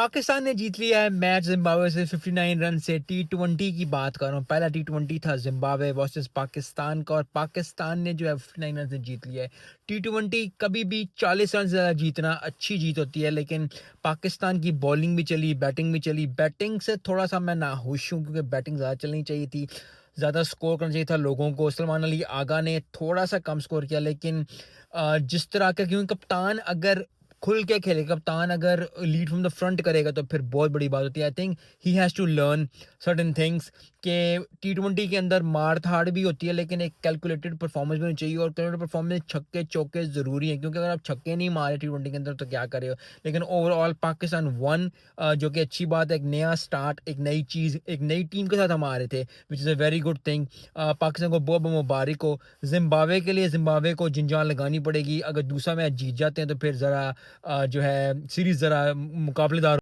पाकिस्तान ने जीत लिया है मैच जिम्बाब्वे से 59 रन से। टी20 की बात कर रहा हूँ, पहला टी20 था जिम्बाब्वे वर्सेस पाकिस्तान का और पाकिस्तान ने जो है 59 रन से जीत लिया है। टी20 कभी भी 40 रन से ज़्यादा जीतना अच्छी जीत होती है, लेकिन पाकिस्तान की बॉलिंग भी चली, बैटिंग भी चली। बैटिंग से थोड़ा सा मैं नाखुश हूँ क्योंकि बैटिंग ज़्यादा चलनी चाहिए थी, ज़्यादा स्कोर करना चाहिए था लोगों को। सलमान अली आगा ने थोड़ा सा कम स्कोर किया, लेकिन जिस तरह का, क्योंकि कप्तान अगर खुल के खेले, कप्तान अगर लीड फ्रॉम द फ्रंट करेगा तो फिर बहुत बड़ी बात होती है। I think he has to learn certain things कि टी20 के अंदर मार धाड़ भी होती है, लेकिन एक कैलकुलेटेड परफॉर्मेंस भी होनी चाहिए। और कैलकुलेटेड परफॉर्मेंस छक्के चौके ज़रूरी है, क्योंकि अगर आप छक्के नहीं मारे टी20 के अंदर तो क्या करे हो। लेकिन ओवरऑल पाकिस्तान वन, जो कि अच्छी बात है। एक नया स्टार्ट, एक नई चीज़, एक नई टीम के साथ हम आ रहे थे, which is a very good thing. Pakistan को बहुत बहुत मुबारक हो। जिम्बाब्वे के लिए, जिम्बाब्वे को जिंजान लगानी पड़ेगी। अगर दूसरा मैच जीत जाते हैं तो फिर ज़रा जो है सीरीज़ ज़रा मुकाबलेदार